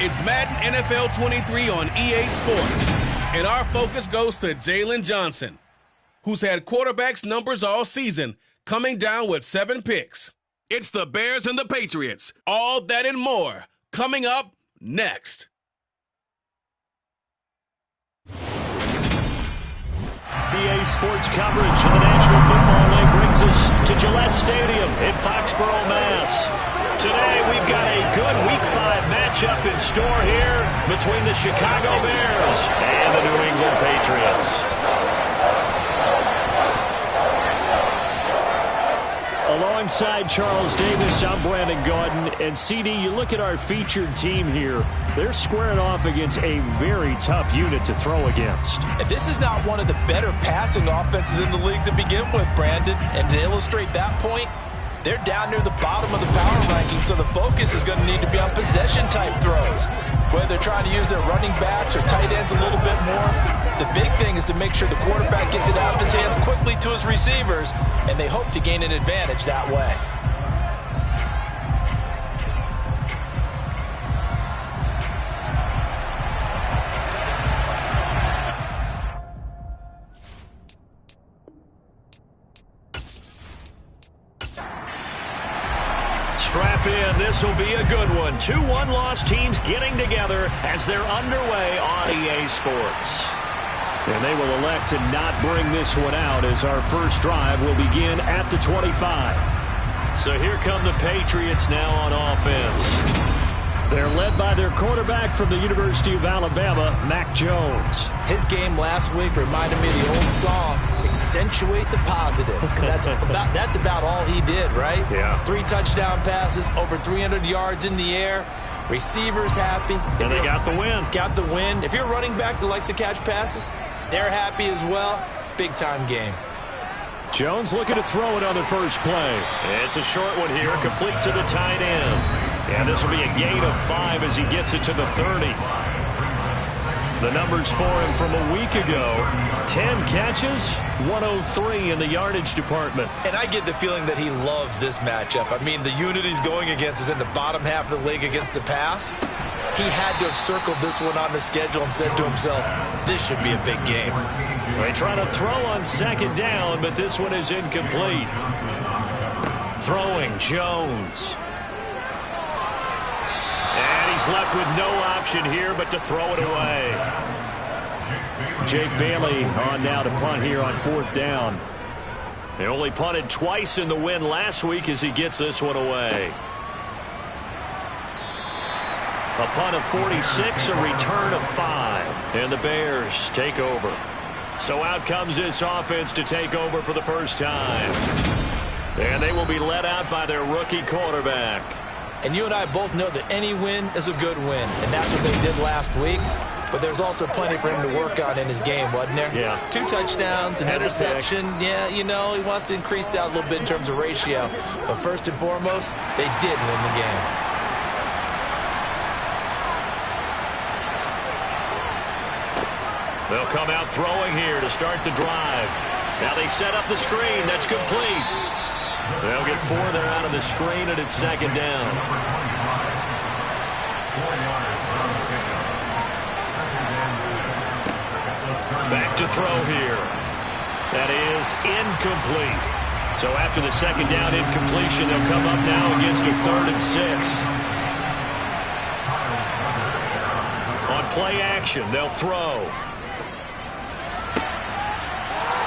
It's Madden NFL 23 on EA Sports. And our focus goes to Jalen Johnson, who's had quarterbacks numbers all season, coming down with 7 picks. It's the Bears and the Patriots. All that and more coming up next. EA Sports coverage of the National Football League brings us to Gillette Stadium in Foxborough, Mass. Today we've got a good Week 5 matchup in store here between the Chicago Bears and the New England Patriots. Alongside Charles Davis, I'm Brandon Gaudin. And CD, you look at our featured team here. They're squaring off against a very tough unit to throw against. And this is not one of the better passing offenses in the league to begin with, Brandon. And to illustrate that point, they're down near the bottom of the power ranking, so the focus is going to need to be on possession-type throws. Whether they're trying to use their running backs or tight ends a little bit more, the big thing is to make sure the quarterback gets it out of his hands quickly to his receivers, and they hope to gain an advantage that way. Strap in, this will be a good one. 2 one-loss teams getting together as they're underway on EA Sports. And they will elect to not bring this one out as our first drive will begin at the 25. So here come the Patriots now on offense. They're led by their quarterback from the University of Alabama, Mac Jones. His game last week reminded me of the old song, Accentuate the Positive. That's about all he did, right? Yeah. 3 touchdown passes, over 300 yards in the air. Receivers happy. And they got the win. Got the win. If you're a running back that likes to catch passes, they're happy as well. Big-time game. Jones looking to throw it on the first play. It's a short one here, complete to the tight end. And this will be a gain of 5 as he gets it to the 30. The numbers for him from a week ago, 10 catches, 103 in the yardage department. And I get the feeling that he loves this matchup. I mean, the unit he's going against is in the bottom half of the league against the pass. He had to have circled this one on the schedule and said to himself, this should be a big game. They try to throw on second down, but this one is incomplete. Throwing Jones. And he's left with no option here but to throw it away. Jake Bailey on now to punt here on 4th down. They only punted twice in the win last week as he gets this one away. A punt of 46, a return of 5. And the Bears take over. So out comes this offense to take over for the first time. And they will be led out by their rookie quarterback. And you and I both know that any win is a good win. And that's what they did last week. But there's also plenty for him to work on in his game, wasn't there? Yeah. 2 touchdowns, an interception. Yeah, you know, he wants to increase that a little bit in terms of ratio. But first and foremost, they did win the game. They'll come out throwing here to start the drive. Now they set up the screen. That's complete. They'll get 4 there out of the screen, and it's second down. Back to throw here. That is incomplete. So after the second down incompletion, they'll come up now against a 3rd and 6. On play action, they'll throw.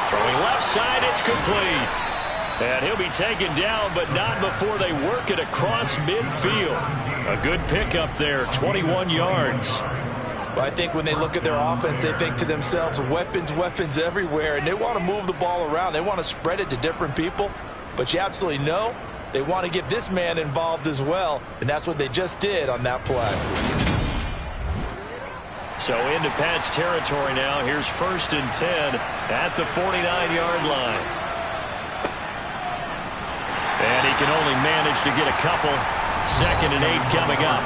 Throwing left side, it's complete. And he'll be taken down, but not before they work it across midfield. A good pickup there, 21 yards. Well, I think when they look at their offense, they think to themselves, weapons, weapons everywhere, and they want to move the ball around. They want to spread it to different people, but you absolutely know they want to get this man involved as well, and that's what they just did on that play. So into Pat's territory now. Here's 1st and 10 at the 49-yard line. And he can only manage to get a couple. 2nd and 8 coming up.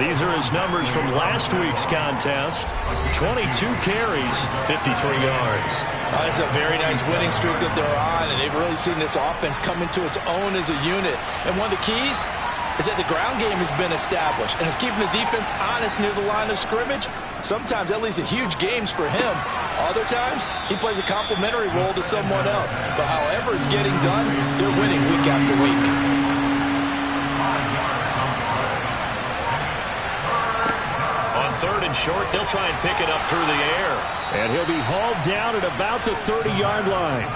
These are his numbers from last week's contest. 22 carries, 53 yards. That's a very nice winning streak that they're on, and they've really seen this offense come into its own as a unit. And one of the keys, is that the ground game has been established and is keeping the defense honest near the line of scrimmage. Sometimes that leads to huge games for him. Other times, he plays a complementary role to someone else. But however it's getting done, they're winning week after week. On 3rd and short, they'll try and pick it up through the air. And he'll be hauled down at about the 30-yard line.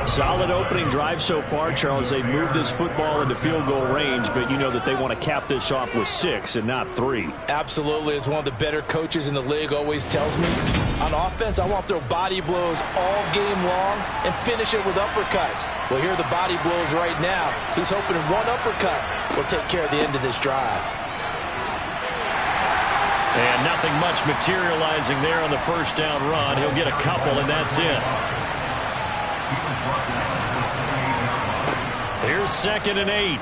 Solid opening drive so far, Charles. They moved this football into field goal range, but you know that they want to cap this off with 6 and not 3. Absolutely. As one of the better coaches in the league always tells me, on offense, I want to throw body blows all game long and finish it with uppercuts. Well, here are the body blows right now. He's hoping one uppercut will take care of the end of this drive. And nothing much materializing there on the first down run. He'll get a couple, and that's it. Here's 2nd and 8.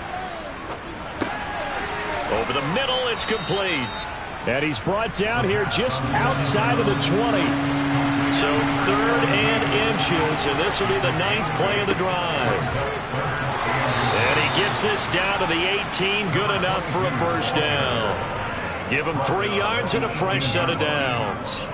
Over the middle, it's complete. And he's brought down here just outside of the 20. So 3rd and inches, and this will be the 9th play of the drive. And he gets this down to the 18, good enough for a first down. Give him 3 yards and a fresh set of downs.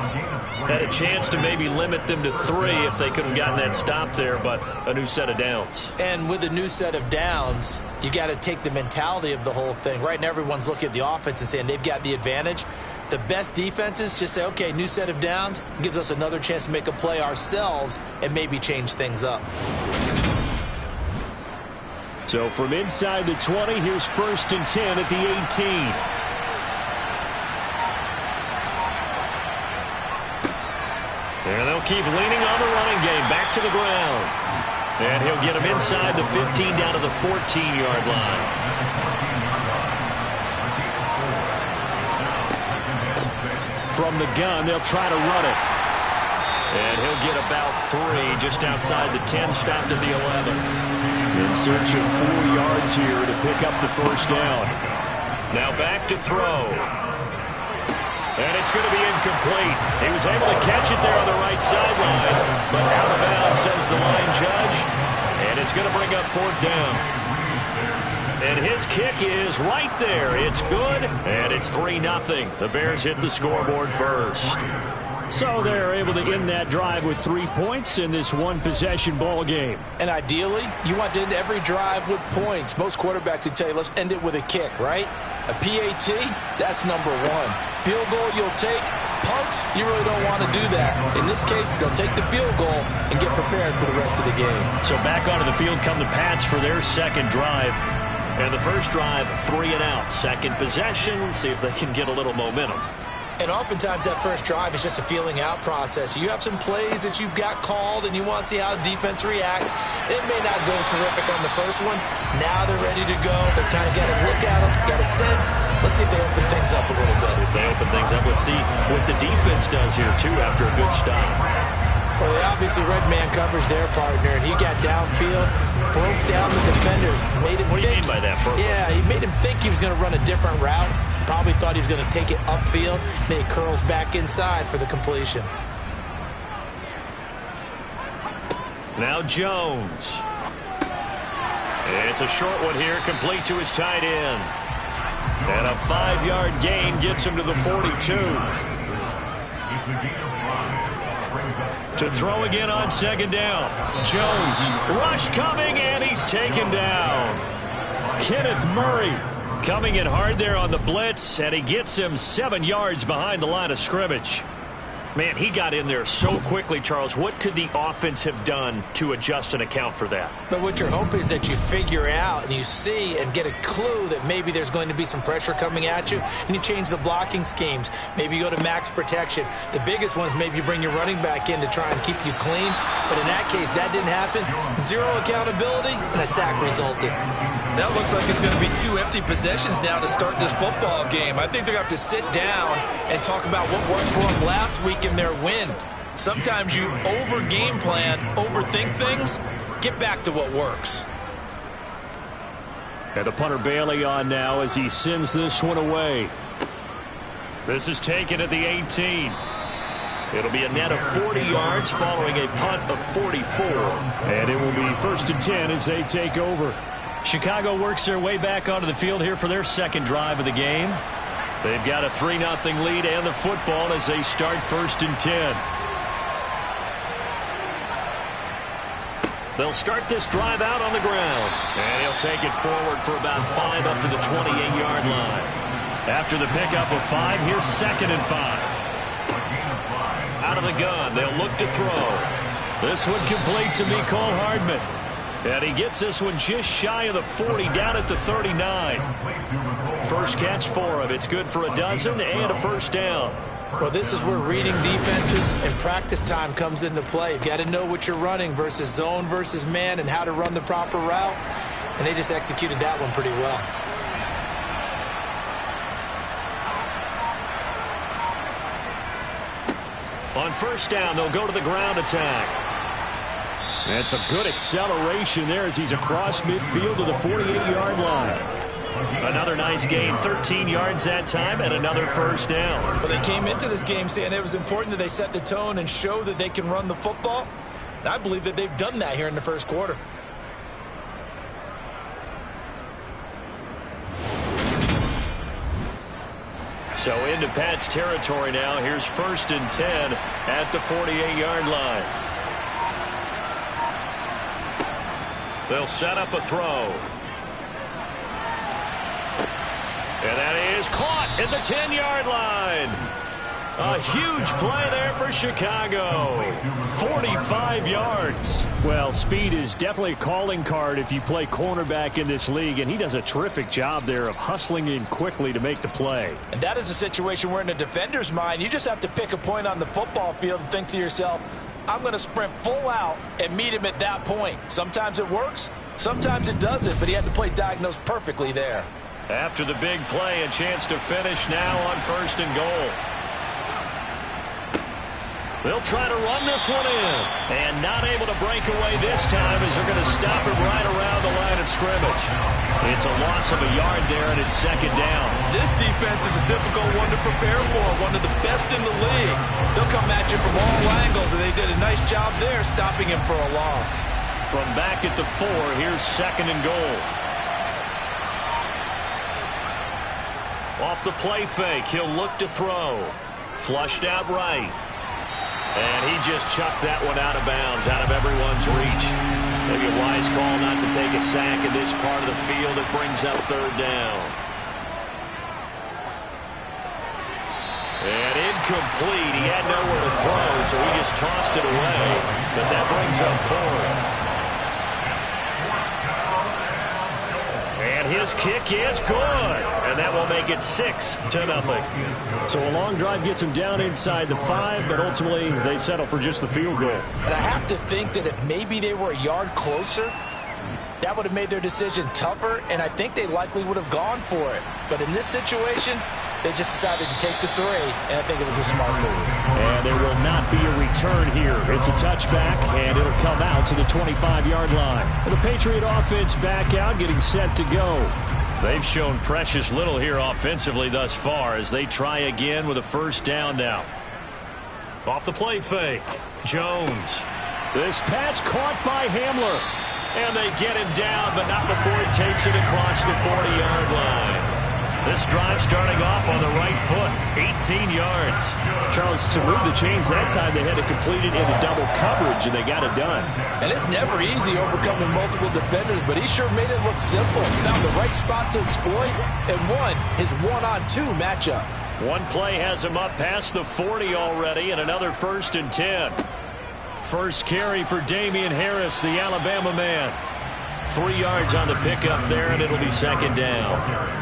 Had a chance to maybe limit them to 3 if they could have gotten that stop there, but a new set of downs. And with a new set of downs, you got to take the mentality of the whole thing. Right now, everyone's looking at the offense and saying they've got the advantage. The best defenses just say, okay, new set of downs gives us another chance to make a play ourselves and maybe change things up. So from inside the 20, here's 1st and 10 at the 18. And they'll keep leaning on the running game back to the ground. And he'll get him inside the 15 down to the 14-yard line. From the gun, they'll try to run it. And he'll get about 3 just outside the 10, stopped at the 11. In search of 4 yards here to pick up the first down. Now back to throw. And it's going to be incomplete. He was able to catch it there on the right sideline, but out of bounds, says the line judge. And it's going to bring up 4th down. And his kick is right there. It's good, and it's 3-0. The Bears hit the scoreboard first. So they're able to end that drive with 3 points in this one-possession ball game. And ideally, you want to end every drive with points. Most quarterbacks would tell you, let's end it with a kick, right? A PAT, that's number 1. Field goal, you'll take. Punts, you really don't want to do that. In this case, they'll take the field goal and get prepared for the rest of the game. So back onto the field come the Pats for their second drive. And the first drive, 3 and out. Second possession, see if they can get a little momentum. And oftentimes that first drive is just a feeling out process. You have some plays that you've got called and you want to see how defense reacts. It may not go terrific on the first one. Now they're ready to go. They've kind of got a look at them, got a sense. Let's see if they open things up a little bit. See if they open things up. Let's see what the defense does here, too, after a good stop. Well, they obviously red man covers their partner, and he got downfield, broke down the defender, made him What do you mean by that, Bert? Yeah, he made him think he was going to run a different route. Probably thought he was going to take it upfield. Then he curls back inside for the completion. Now Jones. It's a short one here, complete to his tight end. And a 5-yard gain gets him to the 42. To throw again on second down. Jones, rush coming, and he's taken down. Kenneth Murray coming in hard there on the blitz, and he gets him 7 yards behind the line of scrimmage. Man, he got in there so quickly, Charles. What could the offense have done to adjust and account for that? But what you're hoping is that you figure out and you see and get a clue that maybe there's going to be some pressure coming at you, and you change the blocking schemes. Maybe you go to max protection. The biggest one is maybe you bring your running back in to try and keep you clean. But in that case, that didn't happen. 0 accountability, and a sack resulted. That looks like it's going to be 2 empty possessions now to start this football game. I think they're going to have to sit down and talk about what worked for them last week in their win. Sometimes you over-game plan, overthink things. Get back to what works. And the punter Bailey on now as he sends this one away. This is taken at the 18. It'll be a net of 40 yards following a punt of 44. And it will be 1st and 10 as they take over. Chicago works their way back onto the field here for their second drive of the game. They've got a 3-0 lead and the football as they start 1st and 10. They'll start this drive out on the ground. And he'll take it forward for about 5 up to the 28-yard line. After the pickup of 5, here's 2nd and 5. Out of the gun, they'll look to throw. This one complete to Mecole Hardman. And he gets this one just shy of the 40, down at the 39. First catch for him. It's good for a dozen and a first down. Well, this is where reading defenses and practice time comes into play. You've got to know what you're running versus zone versus man and how to run the proper route. And they just executed that one pretty well. On first down, they'll go to the ground attack. That's a good acceleration there as he's across midfield to the 48-yard line. Another nice gain, 13 yards that time, and another first down. Well, they came into this game saying it was important that they set the tone and show that they can run the football. And I believe that they've done that here in the first quarter. So into Pat's territory now. Here's 1st and 10 at the 48-yard line. They'll set up a throw. And that is caught at the 10-yard line. A huge play there for Chicago. 45 yards. Well, speed is definitely a calling card if you play cornerback in this league, and he does a terrific job there of hustling in quickly to make the play. And that is a situation where in a defender's mind, you just have to pick a point on the football field and think to yourself, I'm going to sprint full out and meet him at that point. Sometimes it works, sometimes it doesn't, but he had to play diagnosed perfectly there. After the big play, a chance to finish now on 1st and goal. They'll try to run this one in. And not able to break away this time as they're going to stop it right around the line of scrimmage. It's a loss of a yard there, and it's 2nd down. This defense is a difficult one to prepare for, one of the best in the league. They'll come at you from all angles, and they did a nice job there stopping him for a loss. From back at the 4, here's 2nd and goal. Off the play fake, he'll look to throw. Flushed out right. And he just chucked that one out of bounds, out of everyone's reach. Maybe a wise call not to take a sack in this part of the field. It brings up 3rd down. And incomplete. He had nowhere to throw, so he just tossed it away. But that brings up 4th. And his kick is good. And that will make it 6-0. So a long drive gets him down inside the 5, but ultimately they settle for just the field goal. And I have to think that if maybe they were a yard closer, that would have made their decision tougher, and I think they likely would have gone for it. But in this situation, they just decided to take the 3, and I think it was a smart move. And there will not be a return here. It's a touchback, and it'll come out to the 25-yard line. And the Patriot offense back out, getting set to go. They've shown precious little here offensively thus far as they try again with a first down now. Off the play fake, Jones. This pass caught by Hamler. And they get him down, but not before he takes it across the 40-yard line. This drive starting off on the right foot, 18 yards. Charles, to move the chains that time, they had to complete it into double coverage, and they got it done. And it's never easy overcoming multiple defenders, but he sure made it look simple. Found the right spot to exploit and won his 1-on-2 matchup. One play has him up past the 40 already, and another 1st and 10. First carry for Damian Harris, the Alabama man. 3 yards on the pickup there, and it'll be 2nd down.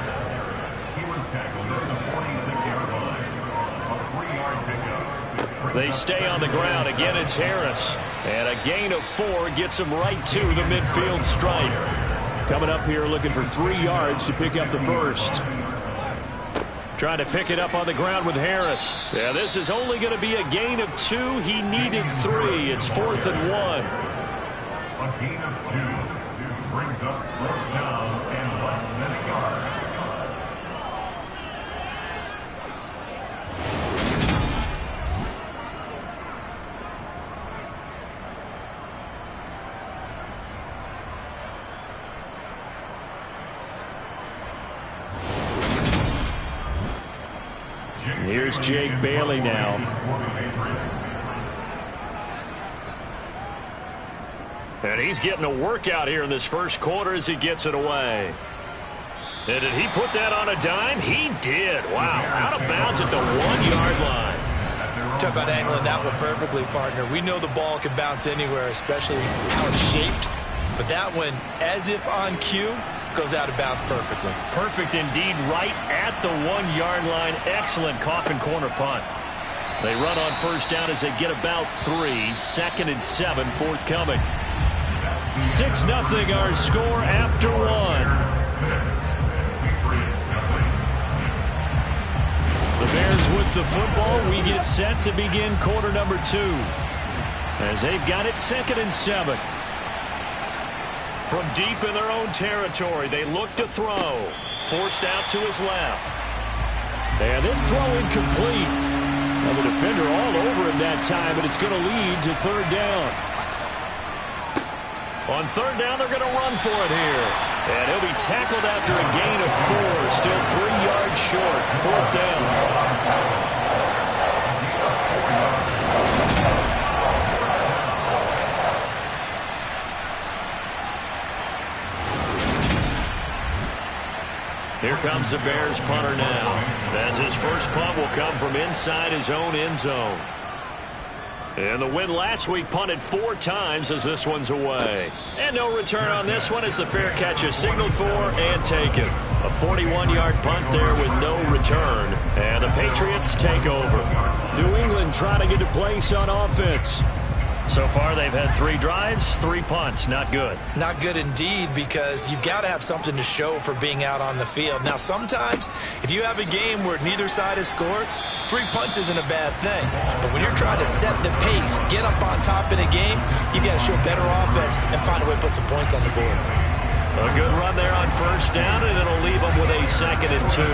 They stay on the ground. Again, it's Harris. And a gain of 4 gets him right to the midfield stripe. Coming up here looking for 3 yards to pick up the first. Trying to pick it up on the ground with Harris. Yeah, this is only going to be a gain of 2. He needed 3. It's 4th and 1. A gain of 2 brings up 4th down and less than a yard. Here's Jake Bailey now. And he's getting a workout here in this first quarter as he gets it away. And did he put that on a dime? He did. Wow, out of bounds at the 1-yard line. Talk about angling that one perfectly, partner. We know the ball can bounce anywhere, especially how it's shaped. But that one, as if on cue, goes out of bounds perfectly. Perfect indeed, right at the 1-yard line. Excellent coffin corner punt. They run on first down as they get about 3. 2nd and 7 forthcoming. 6-0 our score after 1. The Bears with the football. We get set to begin quarter number 2. As they've got it 2nd and 7. From deep in their own territory, they look to throw. Forced out to his left. And this throw incomplete. Now the defender all over him that time, but it's going to lead to 3rd down. On 3rd down, they're going to run for it here. And he'll be tackled after a gain of 4. Still 3 yards short. 4th down. Here comes the Bears punter now, as his first punt will come from inside his own end zone. And the win last week punted 4 times as this one's away. And no return on this one as the fair catch is signaled for and taken. A 41-yard punt there with no return. And the Patriots take over. New England trying to get a place on offense. So far, they've had 3 drives, 3 punts. Not good. Not good indeed, because you've got to have something to show for being out on the field. Now, sometimes, if you have a game where neither side has scored, 3 punts isn't a bad thing. But when you're trying to set the pace, get up on top in a game, you got to show better offense and find a way to put some points on the board. A good run there on first down, and it'll leave them with a 2nd and 2.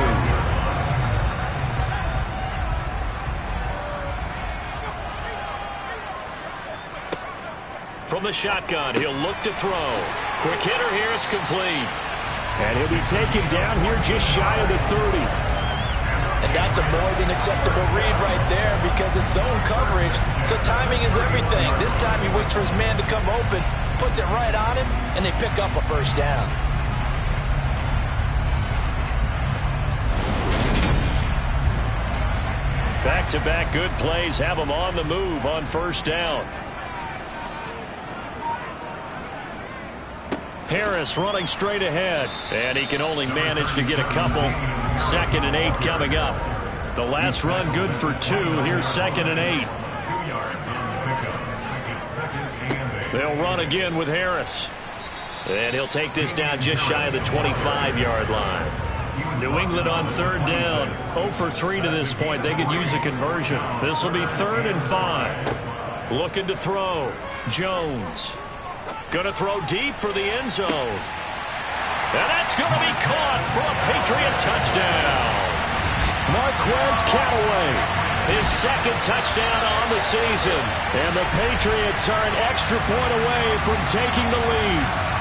From the shotgun, he'll look to throw. Quick hitter here, it's complete. And he'll be taken down here just shy of the 30. And that's a more than acceptable read right there because it's zone coverage, so timing is everything. This time he waits for his man to come open, puts it right on him, and they pick up a first down. Back-to-back good plays have them on the move on first down. Harris running straight ahead, and he can only manage to get a couple. 2nd and 8 coming up. The last run good for 2. Here's 2nd and 8. They'll run again with Harris. And he'll take this down just shy of the 25-yard line. New England on 3rd down. 0 for 3 to this point. They could use a conversion. This will be 3rd and 5. Looking to throw. Jones. Going to throw deep for the end zone. And that's going to be caught for a Patriot touchdown. Marquez Callaway. His 2nd touchdown on the season. And the Patriots are an extra point away from taking the lead.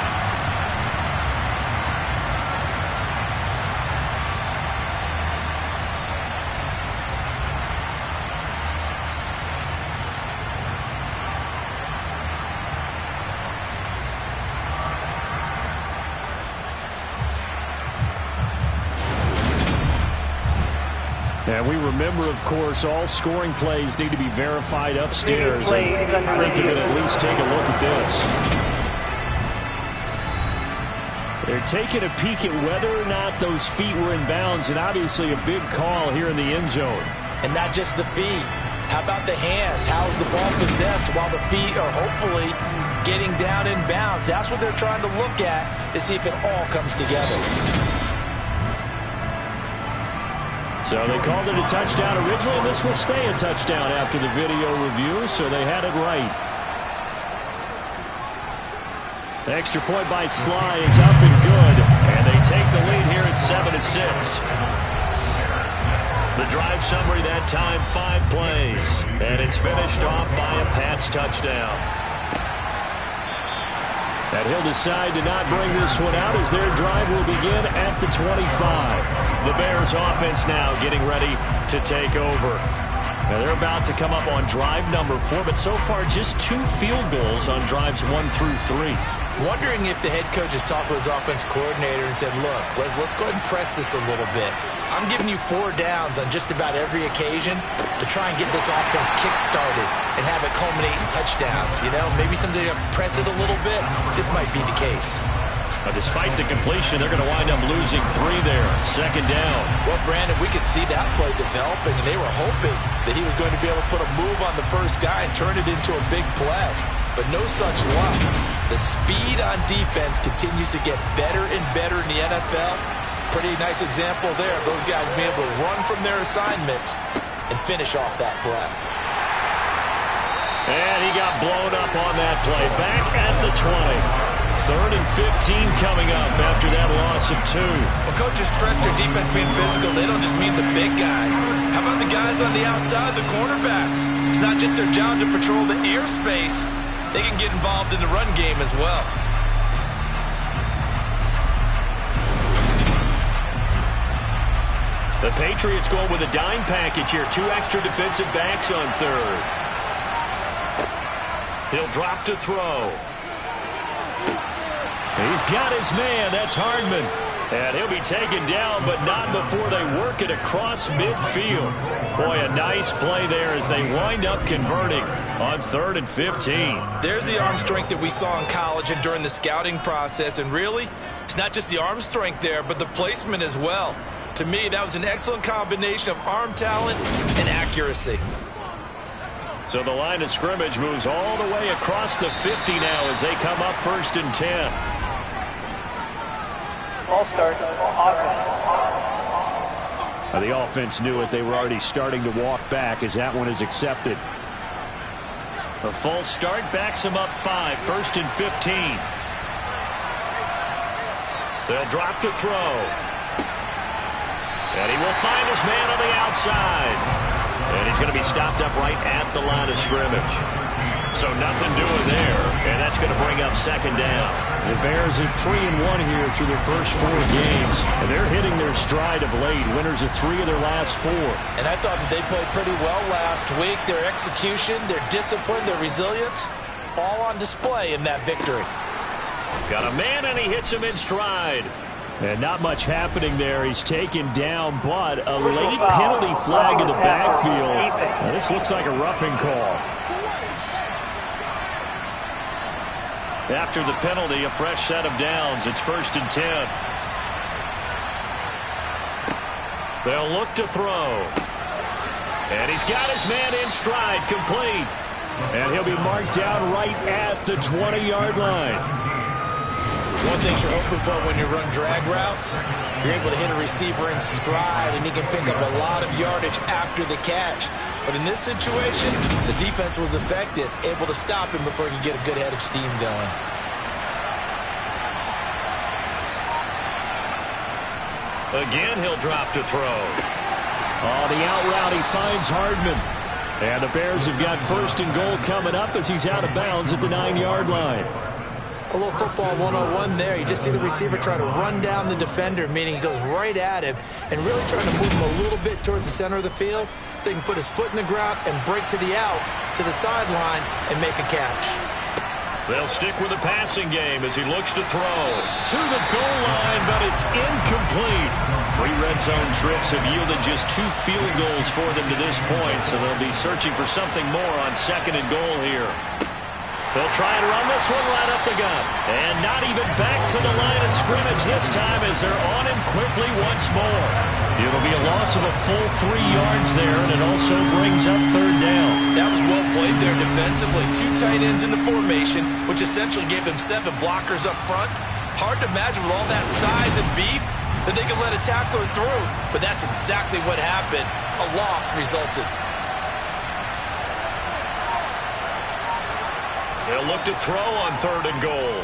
And we remember, of course, all scoring plays need to be verified upstairs. I think they're going to at least take a look at this. They're taking a peek at whether or not those feet were in bounds, and obviously a big call here in the end zone. And not just the feet. How about the hands? How's the ball possessed while the feet are hopefully getting down in bounds? That's what they're trying to look at to see if it all comes together. So they called it a touchdown originally, and this will stay a touchdown after the video review, so they had it right. The extra point by Sly is up and good. And they take the lead here at 7-6. The drive summary that time, 5 plays. And it's finished off by a Pats touchdown. And he'll decide to not bring this one out as their drive will begin at the 25. The Bears offense now getting ready to take over. Now they're about to come up on drive number 4, but so far just 2 field goals on drives 1 through 3. Wondering if the head coach has talked with his offense coordinator and said, look, let's go ahead and press this a little bit. I'm giving you 4 downs on just about every occasion to try and get this offense kick-started and have it culminate in touchdowns. You know, maybe something to press it a little bit. This might be the case. Despite the completion, they're going to wind up losing 3 there. Second down. Well, Brandon, we could see that play developing, and they were hoping that he was going to be able to put a move on the first guy and turn it into a big play. But no such luck. The speed on defense continues to get better and better in the NFL. Pretty nice example there of those guys being able to run from their assignments and finish off that play. And he got blown up on that play. Back at the 20. 3rd and 15 coming up after that loss of 2. Well, coaches stress their defense being physical. They don't just mean the big guys. How about the guys on the outside, the cornerbacks? It's not just their job to patrol the airspace. They can get involved in the run game as well. The Patriots going with a dime package here. 2 extra defensive backs on 3rd. He'll drop to throw. He's got his man. That's Hardman. And he'll be taken down, but not before they work it across midfield. Boy, a nice play there as they wind up converting on 3rd and 15. There's the arm strength that we saw in college and during the scouting process. And really, it's not just the arm strength there, but the placement as well. To me, that was an excellent combination of arm talent and accuracy. So the line of scrimmage moves all the way across the 50 now as they come up 1st and 10. All start, offense. The offense knew it. They were already starting to walk back as that one is accepted. A false start backs them up 5, 1st and 15. They'll drop to throw. And he will find his man on the outside. And he's going to be stopped up right at the line of scrimmage. So nothing doing there. And that's going to bring up 2nd down. The Bears are 3-1 here through their first 4 games. And they're hitting their stride of late. Winners of 3 of their last 4. And I thought that they played pretty well last week. Their execution, their discipline, their resilience, all on display in that victory. Got a man and he hits him in stride. And not much happening there. He's taken down, but a late penalty flag in the backfield. Now, this looks like a roughing call. After the penalty, a fresh set of downs. It's 1st and 10. They'll look to throw. And he's got his man in stride, complete. And he'll be marked down right at the 20-yard line. One thing you're hoping for when you run drag routes, you're able to hit a receiver in stride, and he can pick up a lot of yardage after the catch. But in this situation, the defense was effective, able to stop him before he could get a good head of steam going. Again, he'll drop to throw. Oh, the out route, he finds Hardman. And the Bears have got 1st and goal coming up as he's out of bounds at the 9-yard line. A little football 101 there. You just see the receiver try to run down the defender, meaning he goes right at him and really trying to move him a little bit towards the center of the field so he can put his foot in the ground and break to the out, to the sideline, and make a catch. They'll stick with the passing game as he looks to throw. To the goal line, but it's incomplete. 3 red zone trips have yielded just 2 field goals for them to this point, so they'll be searching for something more on 2nd and goal here. They'll try and run this one right up the gut. And not even back to the line of scrimmage this time as they're on him quickly once more. It'll be a loss of a full 3 yards there, and it also brings up 3rd down. That was well played there defensively. 2 tight ends in the formation, which essentially gave them 7 blockers up front. Hard to imagine with all that size and beef that they could let a tackler through. But that's exactly what happened. A loss resulted. They'll look to throw on 3rd and goal.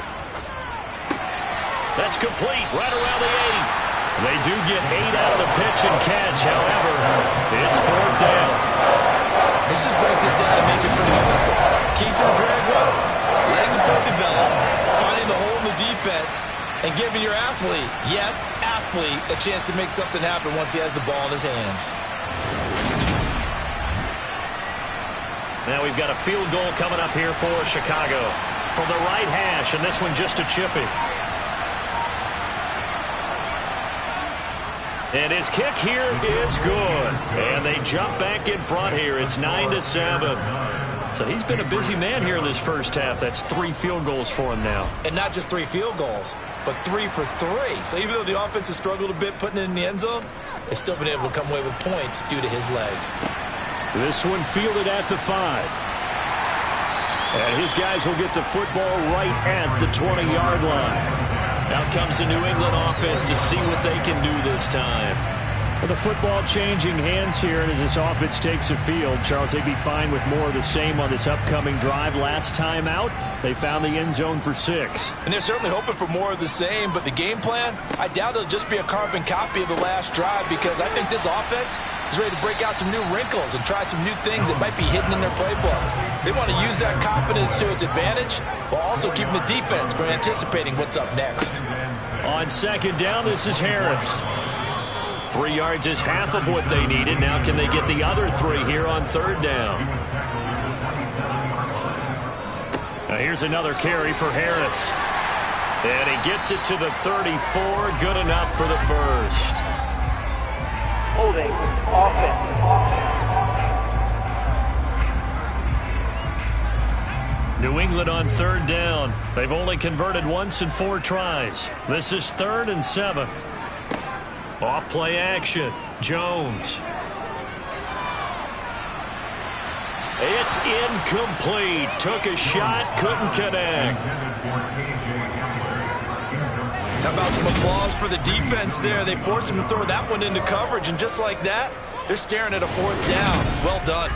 That's complete right around the 8. They do get 8 out of the pitch and catch. However, it's 4th down. Let's just break this down and make it pretty simple. Key to the drag route, letting the play develop, finding the hole in the defense, and giving your athlete, yes, athlete, hopefully a chance to make something happen once he has the ball in his hands. Now we've got a field goal coming up here for Chicago from the right hash, and this one just a chippy. And his kick here is good. And they jump back in front here. It's 9-7. So he's been a busy man here in this first half. That's 3 field goals for him now. And not just 3 field goals, but 3 for 3. So even though the offense has struggled a bit putting it in the end zone, they've still been able to come away with points due to his leg. This one fielded at the 5. And his guys will get the football right at the 20-yard line. Out comes the New England offense to see what they can do this time. Well, the football changing hands here, and as this offense takes the field, Charles, they'd be fine with more of the same on this upcoming drive. Last time out, they found the end zone for 6. And they're certainly hoping for more of the same, but the game plan, I doubt it'll just be a carbon copy of the last drive, because I think this offense is ready to break out some new wrinkles and try some new things that might be hidden in their playbook. They want to use that confidence to its advantage while also keeping the defense from anticipating what's up next. On second down, this is Harris. 3 yards is half of what they needed. Now can they get the other 3 here on third down? Now here's another carry for Harris. And he gets it to the 34. Good enough for the first. Holding offense. New England on third down. They've only converted once in 4 tries. This is 3rd and 7. Off play action. Jones. It's incomplete. Took a shot, couldn't connect. How about some applause for the defense there? They forced him to throw that one into coverage, and just like that, they're staring at a 4th down. Well done.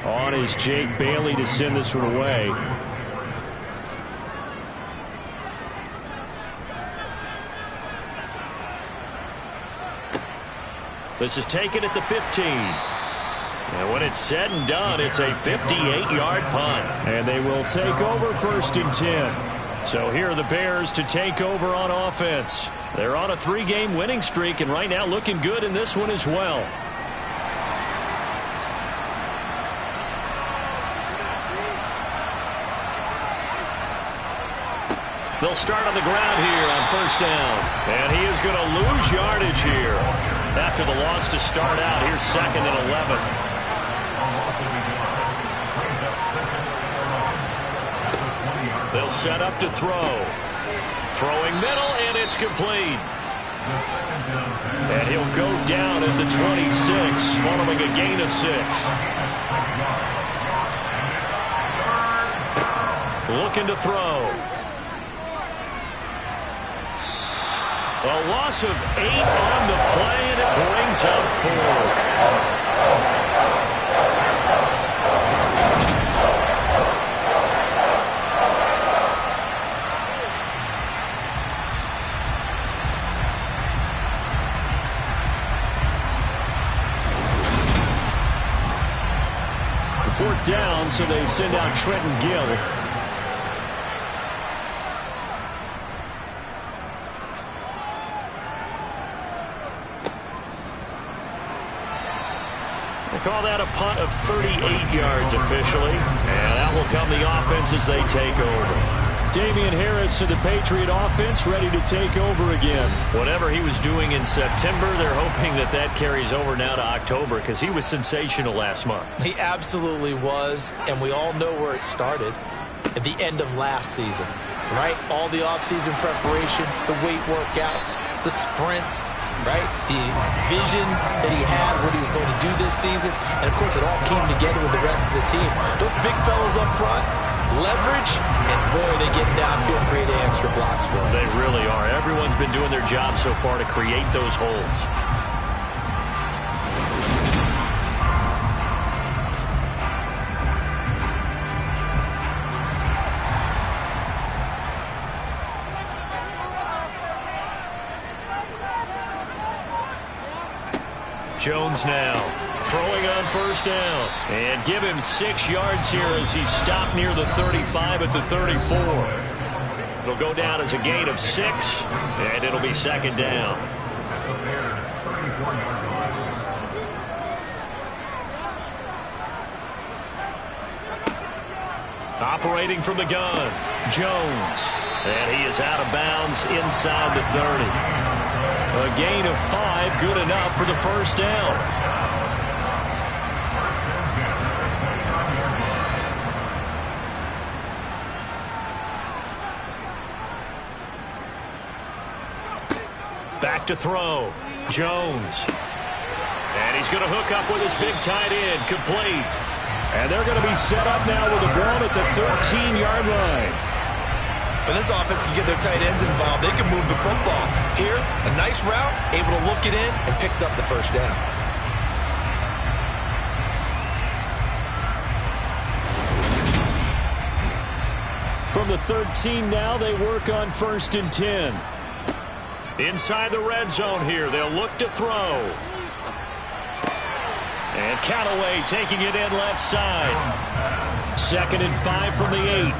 On is Jake Bailey to send this one away. This is taken at the 15. And when it's said and done, it's a 58-yard punt. And they will take over 1st and 10. So here are the Bears to take over on offense. They're on a 3-game winning streak, and right now looking good in this one as well. They'll start on the ground here on 1st down. And he is going to lose yardage here after the loss to start out. Here's 2nd and 11. They'll set up to throw. Throwing middle, and it's complete. And he'll go down at the 26, following a gain of 6. Looking to throw. A loss of 8 on the play, and it brings up 4th. Fourth down, so they send out Trenton Gill. Call that a punt of 38 yards officially. And out will come the offense as they take over. Damian Harris to the Patriot offense, ready to take over again. Whatever he was doing in September, they're hoping that that carries over now to October, because he was sensational last month. He absolutely was, and we all know where it started at the end of last season, right? All the offseason preparation, the weight workouts, the sprints, right? The vision that he had, what he was going to do this season. And, of course, it all came together with the rest of the team. Those big fellas up front, leverage, and, boy, they get downfield, creating extra blocks for them. They really are. Everyone's been doing their job so far to create those holes. Jones now throwing on 1st down, and give him 6 yards here as he stopped near the 35 at the 34. It'll go down as a gain of 6, and it'll be second down. Operating from the gun, Jones. And he is out of bounds inside the 30. A gain of 5, good enough for the first down. Back to throw, Jones. And he's going to hook up with his big tight end, complete. And they're going to be set up now with the ball at the 13-yard line. When this offense can get their tight ends involved, they can move the football. Here, a nice route, able to look it in, and picks up the first down. From the 13 now, they work on 1st and 10. Inside the red zone here, they'll look to throw. And Callaway taking it in left side. 2nd and 5 from the 8.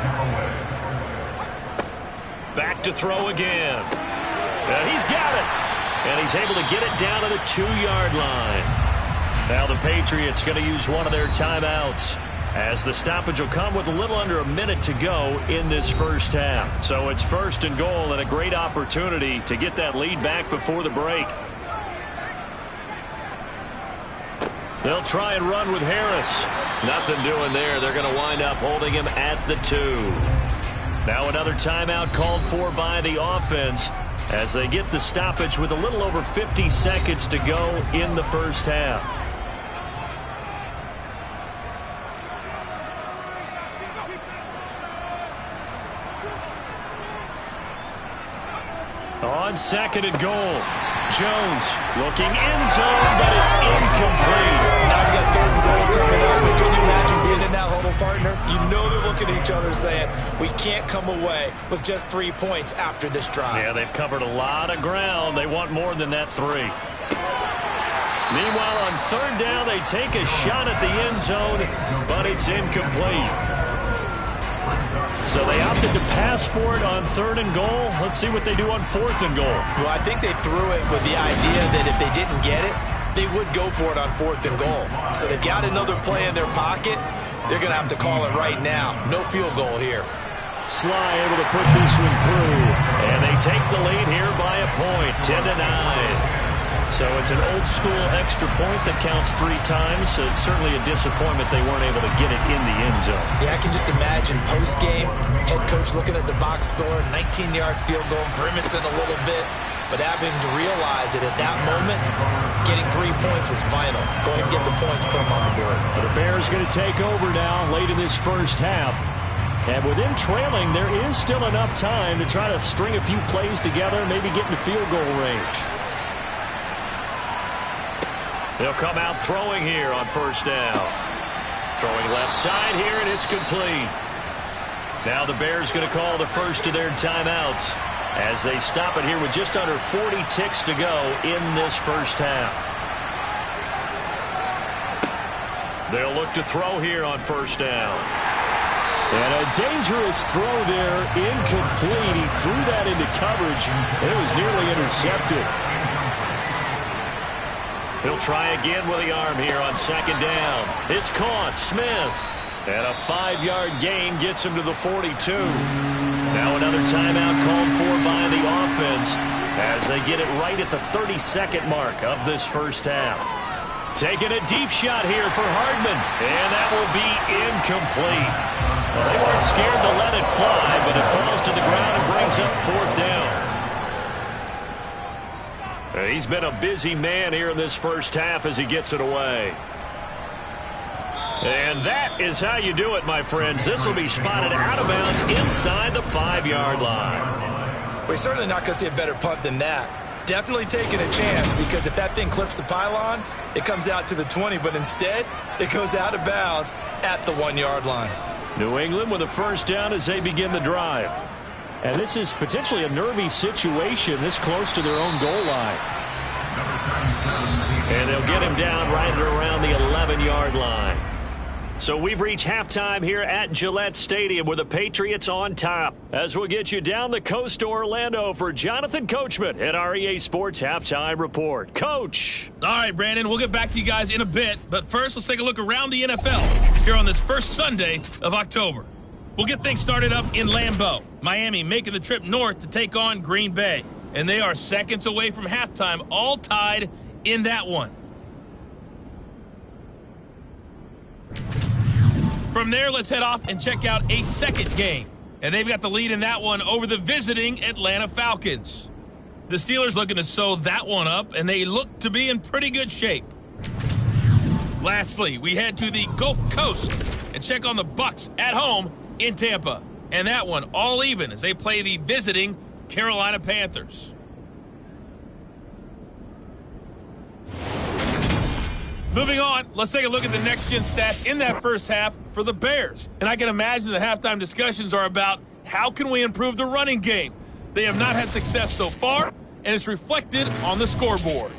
Back to throw again. And he's got it. And he's able to get it down to the 2-yard line. Now the Patriots going to use one of their timeouts, as the stoppage will come with a little under a minute to go in this first half. So it's 1st and goal, and a great opportunity to get that lead back before the break. They'll try and run with Harris. Nothing doing there. They're going to wind up holding him at the 2. Now another timeout called for by the offense as they get the stoppage with a little over 50 seconds to go in the first half. On 2nd and goal, Jones looking end zone, but it's incomplete. Now we got 3rd and goal coming up. But can you imagine being in that huddle, partner? You know they're looking at each other saying, we can't come away with just 3 points after this drive. Yeah, they've covered a lot of ground. They want more than that 3. Meanwhile, on 3rd down, they take a shot at the end zone, but it's incomplete. So they opted to pass for it on 3rd and goal. Let's see what they do on 4th and goal. Well, I think they threw it with the idea that if they didn't get it, they would go for it on 4th and goal. So they've got another play in their pocket. They're going to have to call it right now. No field goal here. Sly able to put this one through. And they take the lead here by a point, 10-9. So it's an old-school extra point that counts 3 times. So it's certainly a disappointment they weren't able to get it in the end zone. Yeah, I can just imagine post-game, head coach looking at the box score, 19-yard field goal, grimacing a little bit, but having to realize that at that moment, getting 3 points was vital. Go ahead and get the points, put them on the board. The Bears going to take over now late in this first half. And with them trailing, there is still enough time to try to string a few plays together, maybe get into field goal range. They'll come out throwing here on 1st down. Throwing left side here, and it's complete. Now the Bears going to call the first of their timeouts as they stop it here with just under 40 ticks to go in this first half. They'll look to throw here on 1st down. And a dangerous throw there, incomplete. He threw that into coverage. It was nearly intercepted. He'll try again with the arm here on 2nd down. It's caught. Smith. And a 5-yard gain gets him to the 42. Now another timeout called for by the offense as they get it right at the 32nd mark of this first half. Taking a deep shot here for Hardman. And that will be incomplete. Well, they weren't scared to let it fly, but it falls to the ground and brings up 4th down. He's been a busy man here in this first half as he gets it away. And that is how you do it, my friends. This will be spotted out of bounds inside the 5-yard line. We're certainly not going to see a better punt than that. Definitely taking a chance, because if that thing clips the pylon, it comes out to the 20, but instead it goes out of bounds at the 1-yard line. New England with a 1st down as they begin the drive. And this is potentially a nervy situation this close to their own goal line. And they'll get him down right around the 11-yard line. So we've reached halftime here at Gillette Stadium with the Patriots on top. As we'll get you down the coast to Orlando for Jonathan Coachman at our EA Sports Halftime Report. Coach. All right, Brandon, we'll get back to you guys in a bit. But first, let's take a look around the NFL here on this first Sunday of October. We'll get things started up in Lambeau. Miami making the trip north to take on Green Bay. And they are seconds away from halftime, all tied in that one. From there, let's head off and check out a second game. And they've got the lead in that one over the visiting Atlanta Falcons. The Steelers looking to sew that one up, and they look to be in pretty good shape. Lastly, we head to the Gulf Coast and check on the Bucs at home in Tampa. And that one all even as they play the visiting Carolina Panthers. Moving on, let's take a look at the next-gen stats in that first half for the Bears. And I can imagine the halftime discussions are about how can we improve the running game. They have not had success so far, and it's reflected on the scoreboard.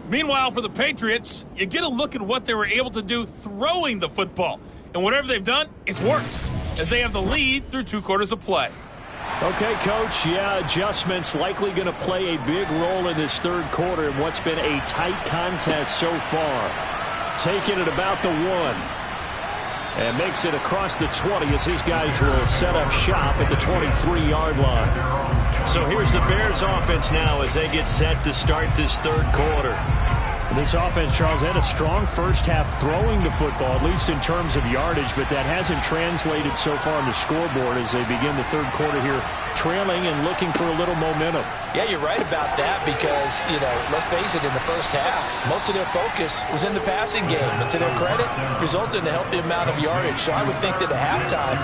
Meanwhile, for the Patriots, you get a look at what they were able to do throwing the football. And whatever they've done, it's worked, as they have the lead through 2 quarters of play. Okay, Coach, adjustments likely going to play a big role in this third quarter in what's been a tight contest so far. Taking it about the 1. And makes it across the 20 as his guys will set up shop at the 23-yard line. So here's the Bears offense now as they get set to start this third quarter. This offense, Charles, had a strong first half throwing the football, at least in terms of yardage, but that hasn't translated so far on the scoreboard as they begin the third quarter here, trailing and looking for a little momentum. Yeah, you're right about that because, let's face it, in the first half, most of their focus was in the passing game. And to their credit, resulted in a healthy amount of yardage. So I would think that at halftime,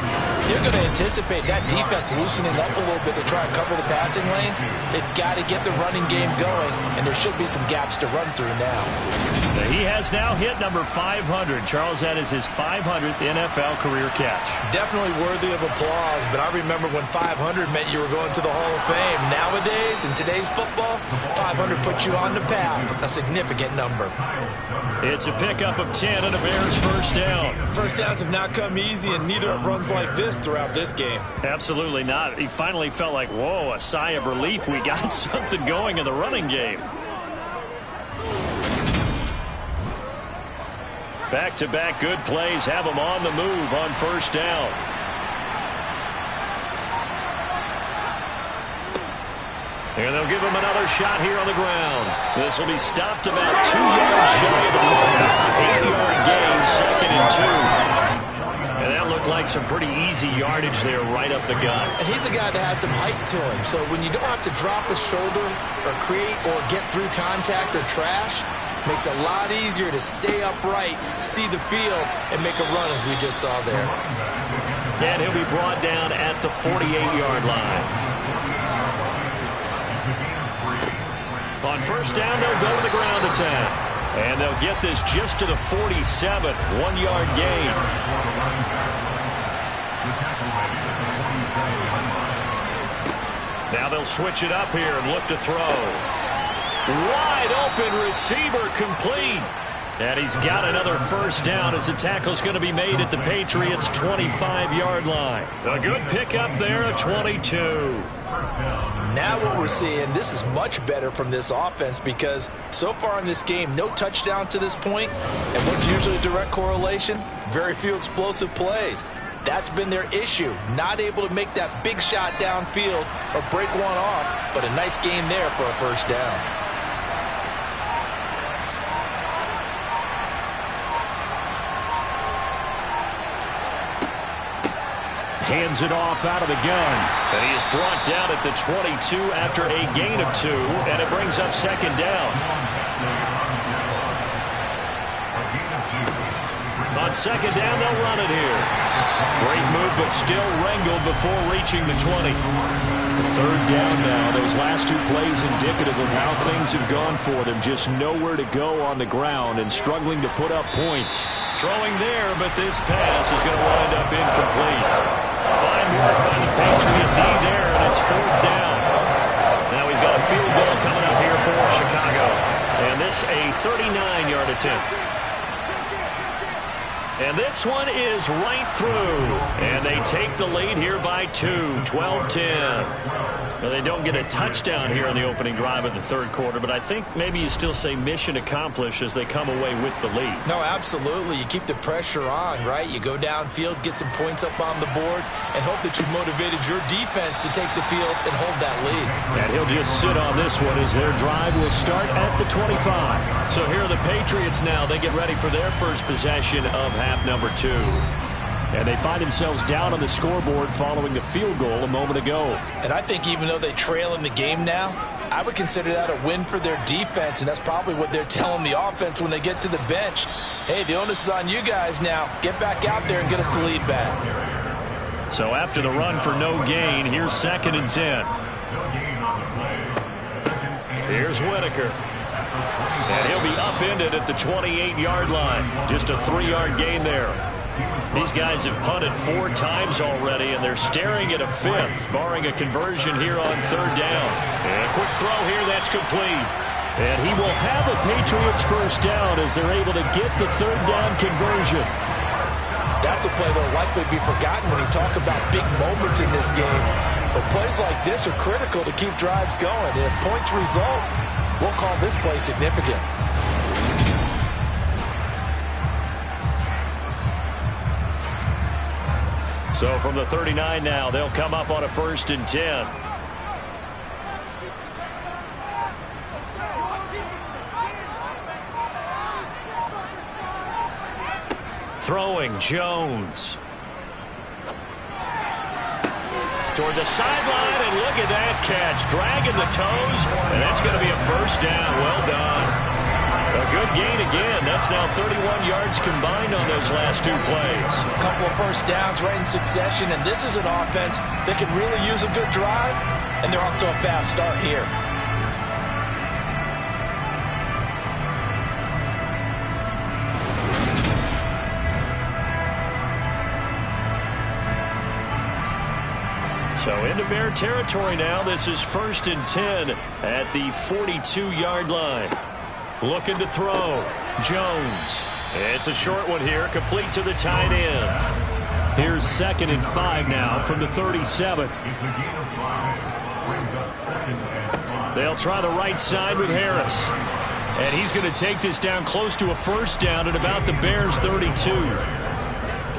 you're going to anticipate that defense loosening up a little bit to try and cover the passing lanes. They've got to get the running game going, and there should be some gaps to run through now. He has now hit number 500. Charles, that is his 500th NFL career catch. Definitely worthy of applause, but I remember when 500 meant you were going to the Hall of Fame. Nowadays, in today's football, 500 puts you on the path, a significant number. It's a pickup of 10 and a Bears first down. First downs have not come easy, and neither have runs like this throughout this game. Absolutely not. He finally felt like, whoa, a sigh of relief. We got something going in the running game. Back-to-back good plays have them on the move on first down. And they'll give him another shot here on the ground. This will be stopped about 2 yards shy of the mark. 8-yard gain, 2nd and 2. And that looked like some pretty easy yardage there right up the gut. And he's a guy that has some height to him. So when you don't have to drop a shoulder or create or get through contact or trash, makes it a lot easier to stay upright, see the field, and make a run as we just saw there. And he'll be brought down at the 48-yard line. On first down, they'll go to the ground attack. And they'll get this just to the 47, 1-yard gain. Now they'll switch it up here and look to throw. Wide open receiver complete. And he's got another first down as the tackle's going to be made at the Patriots' 25-yard line. A good pickup there, a 22. Now what we're seeing, this is much better from this offense because so far in this game, no touchdown to this point. And what's usually a direct correlation? Very few explosive plays. That's been their issue. Not able to make that big shot downfield or break one off, but a nice game there for a first down. Hands it off out of the gun. And he is brought down at the 22 after a gain of 2, and it brings up second down. On second down, they'll run it here. Great move, but still wrangled before reaching the 20. The third down now. Those last 2 plays indicative of how things have gone for them. Just nowhere to go on the ground and struggling to put up points. Throwing there, but this pass is going to wind up incomplete. Fine work by the Patriot D there, and it's fourth down. Now we've got a field goal coming up here for Chicago. And this a 39-yard attempt. And this one is right through. And they take the lead here by 2, 12-10. Well, they don't get a touchdown here on the opening drive of the third quarter, but I think maybe you still say mission accomplished as they come away with the lead. No, absolutely. You keep the pressure on, right? You go downfield, get some points up on the board, and hope that you motivated your defense to take the field and hold that lead. And he'll just sit on this one as their drive will start at the 25. So here are the Patriots now. They get ready for their first possession of half number 2. And they find themselves down on the scoreboard following the field goal a moment ago. And I think even though they trail in the game now, I would consider that a win for their defense, and that's probably what they're telling the offense when they get to the bench. Hey, the onus is on you guys now. Get back out there and get us the lead back. So after the run for no gain, here's 2nd and 10. Here's Whitaker. And he'll be upended at the 28-yard line. Just a 3-yard gain there. These guys have punted 4 times already, and they're staring at a 5th, barring a conversion here on 3rd down. And a quick throw here, that's complete. And he will have a Patriots first down as they're able to get the 3rd down conversion. That's a play that will likely be forgotten when you talk about big moments in this game. But plays like this are critical to keep drives going. And if points result, we'll call this play significant. So from the 39 now, they'll come up on a 1st and 10. Throwing, Jones. Toward the sideline, and look at that catch. Dragging the toes, and that's going to be a first down. Well done. A good gain again. That's now 31 yards combined on those last 2 plays. A couple of first downs right in succession, and this is an offense that can really use a good drive, and they're off to a fast start here. So into Bear territory now. This is 1st and 10 at the 42-yard line. Looking to throw. Jones. It's a short one here, complete to the tight end. Here's 2nd and 5 now from the 37. They'll try the right side with Harris. And he's going to take this down close to a first down at about the Bears' 32.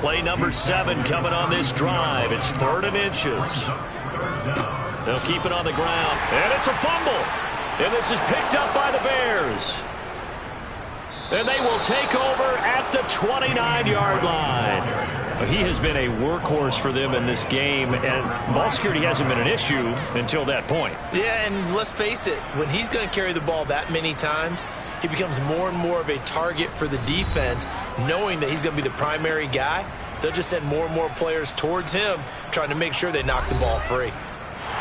Play number 7 coming on this drive. It's 3rd and inches. They'll keep it on the ground. And it's a fumble. And this is picked up by the Bears. And they will take over at the 29-yard line. He has been a workhorse for them in this game, and ball security hasn't been an issue until that point. Yeah, and let's face it, when he's going to carry the ball that many times, he becomes more and more of a target for the defense, knowing that he's going to be the primary guy. They'll just send more and more players towards him, trying to make sure they knock the ball free.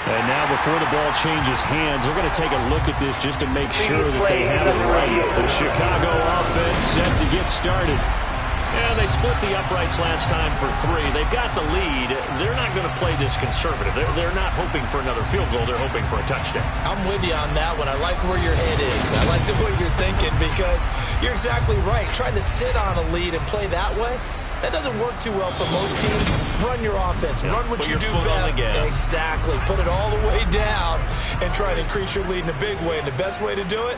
And now before the ball changes hands, they're going to take a look at this just to make sure that they have it right. The Chicago offense set to get started. And they split the uprights last time for 3. They've got the lead. They're not going to play this conservative. They're not hoping for another field goal. They're hoping for a touchdown. I'm with you on that one. I like where your head is. I like the way you're thinking because you're exactly right. Trying to sit on a lead and play that way, that doesn't work too well for most teams. Run your offense. Run what you do best. Exactly. Put it all the way down and try to increase your lead in a big way. And the best way to do it,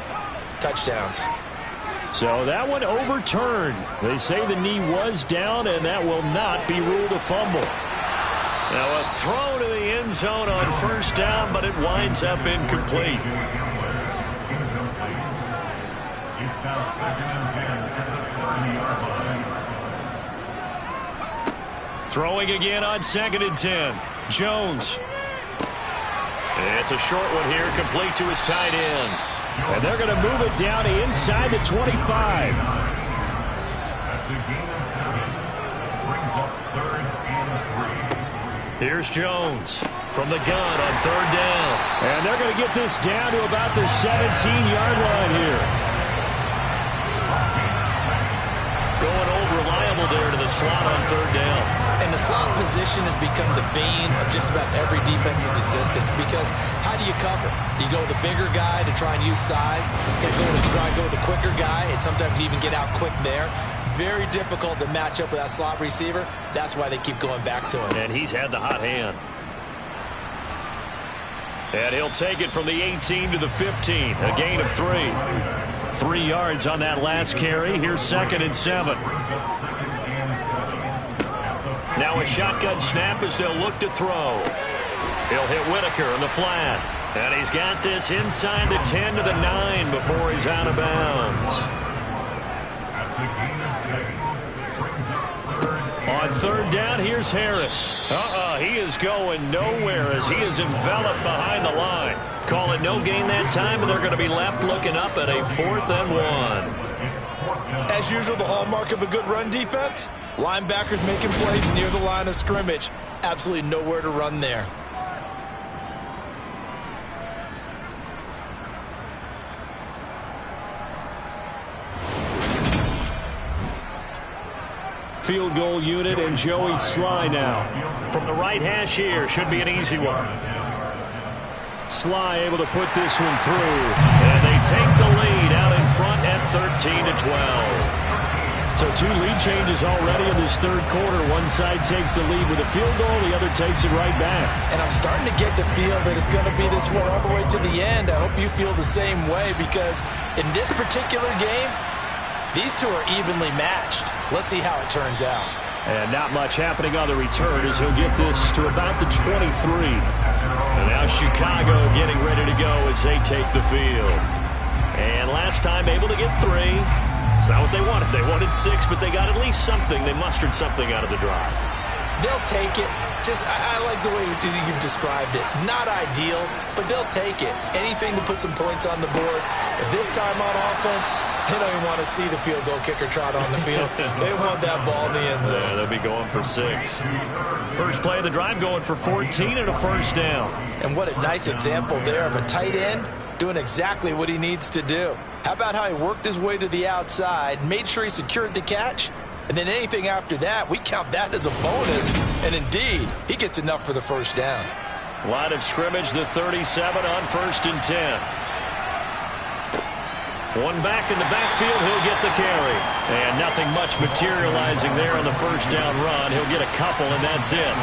touchdowns. So that one overturned. They say the knee was down, and that will not be ruled a fumble. Now a throw to the end zone on first down, but it winds up incomplete. It's now 2nd and 10 at the 30-yard line. Throwing again on 2nd and 10. Jones. It's a short one here, complete to his tight end. And they're going to move it down to inside the 25. That's a gain of 7. Brings up 3rd and 3. Here's Jones from the gun on 3rd down. And they're going to get this down to about the 17-yard line here. Going old reliable there to the slot on 3rd down. And the slot position has become the bane of just about every defense's existence because how do you cover? Do you go with the bigger guy to try and use size? Can you try and go with the quicker guy and sometimes even get out quick there? very difficult to match up with that slot receiver. That's why they keep going back to him. And he's had the hot hand. And he'll take it from the 18 to the 15. A gain of 3. 3 yards on that last carry. Here's 2nd and 7. Now a shotgun snap as they'll look to throw. He'll hit Whitaker in the flat. And he's got this inside the 10 to the 9 before he's out of bounds. On 3rd down, here's Harris. He is going nowhere as he is enveloped behind the line. Call it no gain that time, and they're going to be left looking up at a 4th and 1. As usual, the hallmark of a good run defense, linebackers making plays near the line of scrimmage. Absolutely nowhere to run there. Field goal unit and Joey Sly now. From the right hash here, should be an easy one. Sly able to put this one through. And they take the lead out in front at 13 to 12. So 2 lead changes already in this 3rd quarter. One side takes the lead with a field goal, the other takes it right back. And I'm starting to get the feel that it's going to be this one all the way to the end. I hope you feel the same way, because in this particular game, these two are evenly matched. Let's see how it turns out. And not much happening on the return as he'll get this to about the 23. And now Chicago getting ready to go as they take the field. And last time able to get 3. It's not what they wanted. They wanted 6, but they got at least something. They mustered something out of the drive. They'll take it. I like the way you've described it. Not ideal, but they'll take it. Anything to put some points on the board. But this time on offense, they don't even want to see the field goal kicker trot on the field. They want that ball in the end zone. Yeah, they'll be going for 6. First play of the drive going for 14 and a 1st down. And what a nice example there of a tight end doing exactly what he needs to do. How about how he worked his way to the outside, made sure he secured the catch, and then anything after that, we count that as a bonus. And indeed, he gets enough for the 1st down. Line of scrimmage, the 37 on 1st and 10. One back in the backfield, he'll get the carry. And nothing much materializing there on the 1st down run. He'll get a couple, and that's it.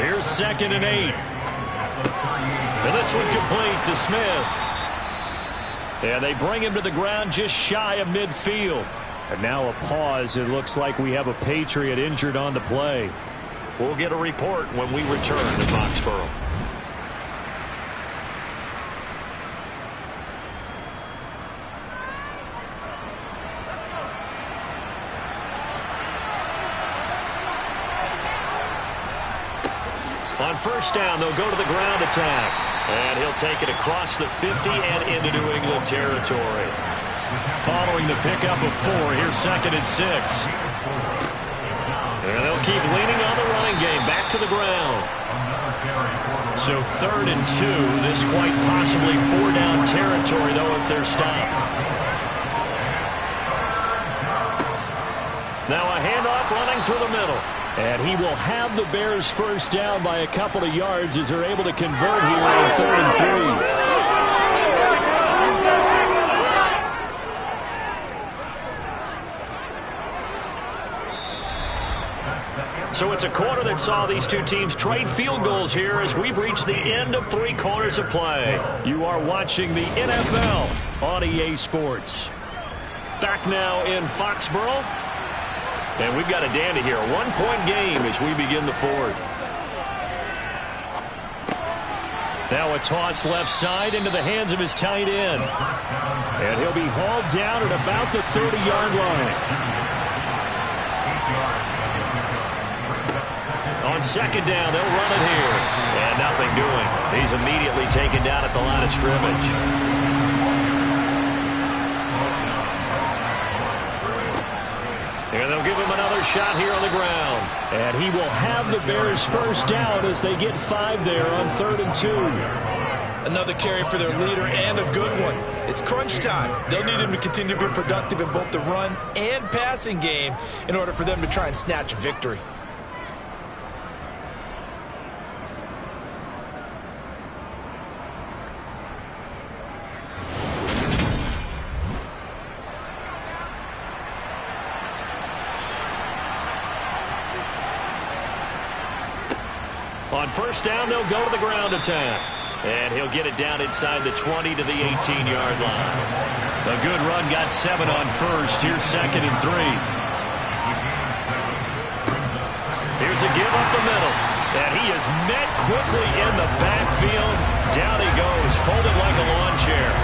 Here's 2nd and 8. And this one complete to Smith. And they bring him to the ground just shy of midfield. And now a pause. It looks like we have a Patriot injured on the play. We'll get a report when we return to Foxborough. On 1st down, they'll go to the ground attack. And he'll take it across the 50 and into New England territory. Following the pickup of 4, here's 2nd and 6. And they'll keep leaning on the running game, back to the ground. So 3rd and 2, this quite possibly 4-down territory, though, if they're stopped. Now a handoff running through the middle. And he will have the Bears 1st down by a couple of yards as they're able to convert here on 3rd and 3. So it's a quarter that saw these two teams trade field goals here as we've reached the end of 3 quarters of play. You are watching the NFL on EA Sports. Back now in Foxborough. And we've got a dandy here. A 1-point game as we begin the 4th. Now a toss left side into the hands of his tight end. And he'll be hauled down at about the 30-yard line. On 2nd down, they'll run it here. And nothing doing. He's immediately taken down at the line of scrimmage. And they'll give him another shot here on the ground. And he will have the Bears 1st down as they get 5 there on 3rd and 2. Another carry for their leader and a good one. It's crunch time. They'll need him to continue to be productive in both the run and passing game in order for them to try and snatch a victory. On first down, they'll go to the ground attack. And he'll get it down inside the 20 to the 18-yard line. A good run got 7 on first. Here's 2nd and 3. Here's a give up the middle. And he is met quickly in the backfield. Down he goes, folded like a lawn chair.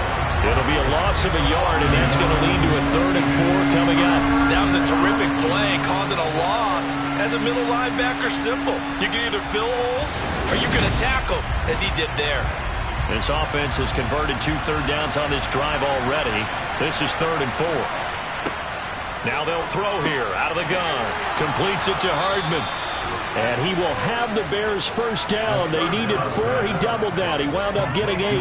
It'll be a loss of a yard, and that's going to lead to a 3rd and 4 coming up. That was a terrific play, causing a loss. As a middle linebacker, simple. You can either fill holes or you can attack them, as he did there. This offense has converted 2 third downs on this drive already. This is 3rd and 4. Now they'll throw here out of the gun. Completes it to Hardman. And he will have the Bears first down. They needed 4. He doubled that. He wound up getting 8.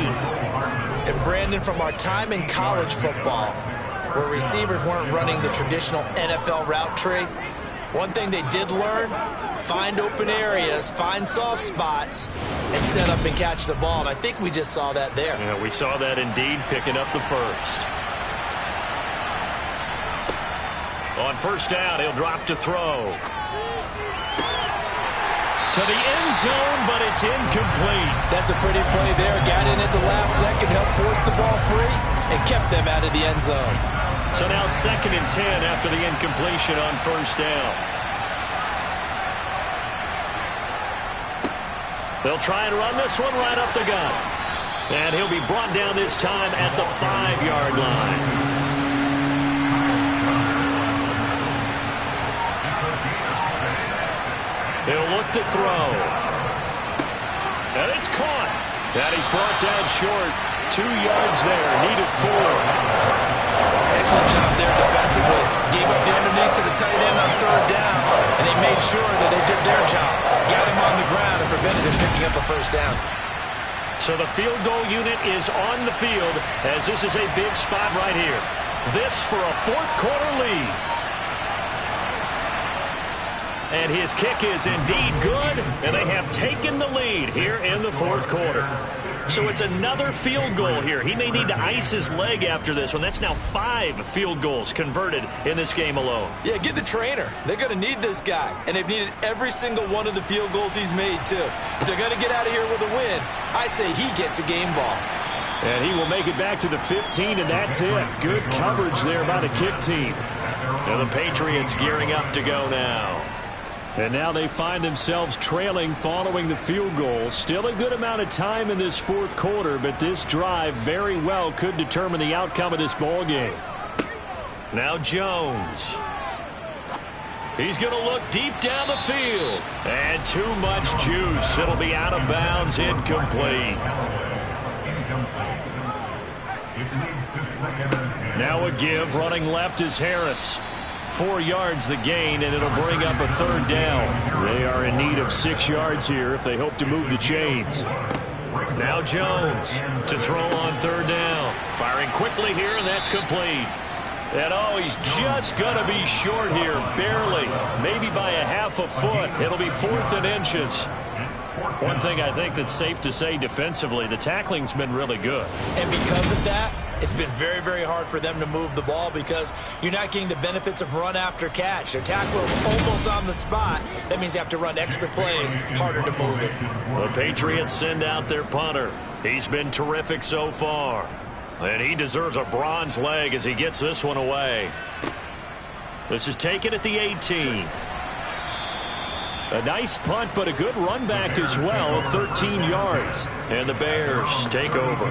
And Brandon, from our time in college football, where receivers weren't running the traditional NFL route tree, one thing they did learn, find open areas, find soft spots, and set up and catch the ball. And I think we just saw that there. Yeah, we saw that indeed, picking up the first. On first down, he'll drop to throw. To the end zone, but it's incomplete. That's a pretty play there. Got in at the last second, helped force the ball free, and kept them out of the end zone. So now 2nd and 10 after the incompletion on first down. They'll try and run this one right up the gut. And he'll be brought down this time at the 5-yard line. He'll look to throw. And it's caught. And he's brought down short. 2 yards there. Needed 4. Excellent job there defensively. Gave up the underneath to the tight end on 3rd down. And they made sure that they did their job. Got him on the ground and prevented him picking up a first down. So the field goal unit is on the field as this is a big spot right here. This for a 4th quarter lead. And his kick is indeed good, and they have taken the lead here in the 4th quarter. So it's another field goal here. He may need to ice his leg after this one. That's now 5 field goals converted in this game alone. Yeah, get the trainer. They're going to need this guy, and they've needed every single one of the field goals he's made, too. If they're going to get out of here with a win, I say he gets a game ball. And he will make it back to the 15, and that's it. Good coverage there by the kick team. And the Patriots gearing up to go now. And now they find themselves trailing following the field goal. Still a good amount of time in this 4th quarter, but this drive very well could determine the outcome of this ball game. Now Jones. He's going to look deep down the field. And too much juice. It'll be out of bounds, incomplete. Now a give. Running left is Harris. 4 yards the gain, and it'll bring up a 3rd down. They are in need of 6 yards here if they hope to move the chains. Now Jones to throw on 3rd down. Firing quickly here, and that's complete. And oh, he's just going to be short here, barely. Maybe by a half a foot. It'll be 4th and inches. One thing I think that's safe to say defensively, the tackling's been really good. And because of that, it's been very, very hard for them to move the ball because you're not getting the benefits of run after catch. Their tackler almost on the spot. That means you have to run extra plays, harder to move it. The Patriots send out their punter. He's been terrific so far. And he deserves a bronze leg as he gets this one away. This is taken at the 18. A nice punt, but a good run back as well, 13 yards. And the Bears take over.